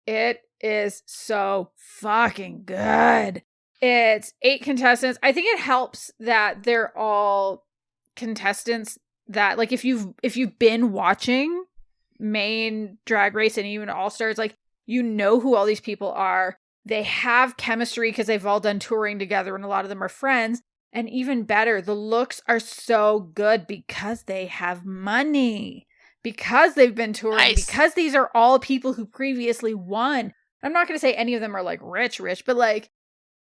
It is so fucking good. It's 8 contestants. I think it helps that they're all contestants that, like, if you've been watching main Drag Race and even All Stars, like, you know who all these people are. They have chemistry because they've all done touring together and a lot of them are friends. And even better, the looks are so good because they have money, because they've been touring, Nice. because these are all people who previously won. I'm not going to say any of them are like rich, but like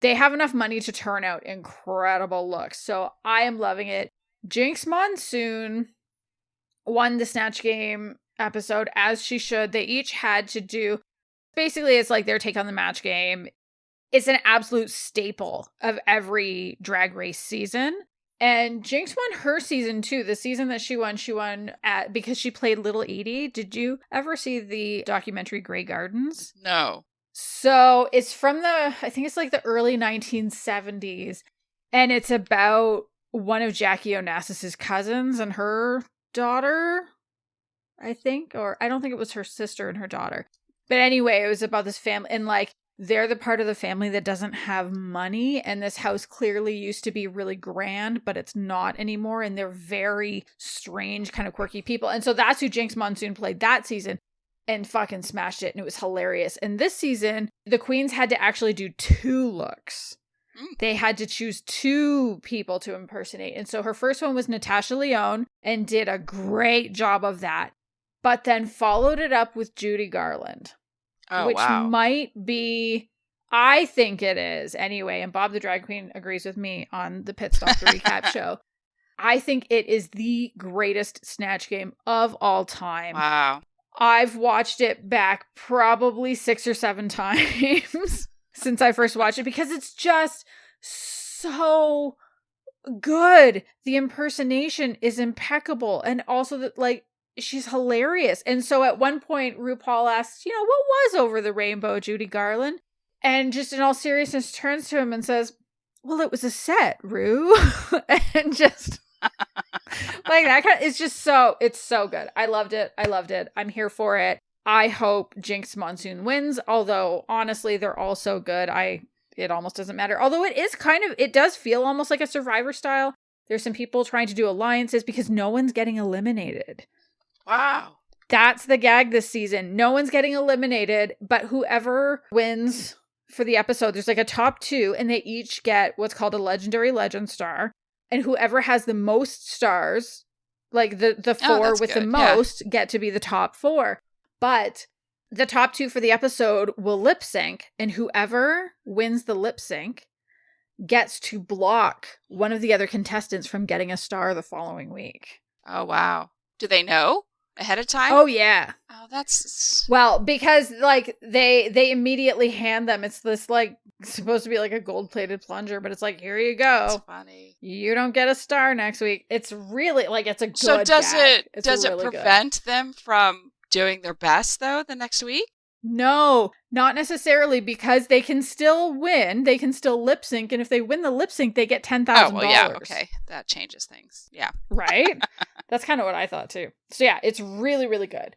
they have enough money to turn out incredible looks. So I am loving it. Jinx Monsoon won the Snatch Game episode, as she should. They each had to do, basically it's like their take on the match game. It's an absolute staple of every Drag Race season. And Jinx won her season too. The season that she won because she played Little Edie. Did you ever see the documentary Grey Gardens? No. So it's from I think it's like the early 1970s. And it's about one of Jackie Onassis's cousins and her daughter, I think. Or I don't think it was her sister and her daughter. But anyway, it was about this family. And like, they're the part of the family that doesn't have money, and this house clearly used to be really grand, but it's not anymore, and they're very strange, kind of quirky people. And so that's who Jinx Monsoon played that season and fucking smashed it, and it was hilarious. And this season, the queens had to actually do 2 looks. They had to choose 2 people to impersonate. And so her first one was Natasha Lyonne and did a great job of that, but then followed it up with Judy Garland. Oh, which wow. might be, I think it is anyway, and Bob the Drag Queen agrees with me on the Pit Stop the Recap show. I think it is the greatest Snatch Game of all time. Wow. I've watched it back probably 6 or 7 times since I first watched it because it's just so good. The impersonation is impeccable, and also that, like, she's hilarious. And so at one point, RuPaul asks, what was over the rainbow, Judy Garland? And just in all seriousness, turns to him and says, well, it was a set, Ru. And just like that kind of, it's so good. I loved it. I'm here for it. I hope Jinx Monsoon wins. Although, honestly, they're all so good. It almost doesn't matter. Although it does feel almost like a Survivor style. There's some people trying to do alliances because no one's getting eliminated. Wow. That's the gag this season. No one's getting eliminated, but whoever wins for the episode, there's like a top 2, and they each get what's called a legendary legend star. And whoever has the most stars, like the 4 with the most, get to be the top 4. But the top 2 for the episode will lip sync, and whoever wins the lip sync gets to block one of the other contestants from getting a star the following week. Oh, wow. Do they know ahead of time? Oh, yeah. Oh, that's... Well, because, like, they immediately hand them, it's this, like, supposed to be like a gold-plated plunger, but it's like, here you go. That's funny. You don't get a star next week. It's really, like, it's a good So does gag. it really prevent them from doing their best, though, the next week? No, not necessarily, because they can still win. They can still lip sync, and if they win the lip sync, they get $10,000. Oh, well, yeah, okay. That changes things. Yeah. Right? That's kind of what I thought, too. So, yeah, it's really, really good.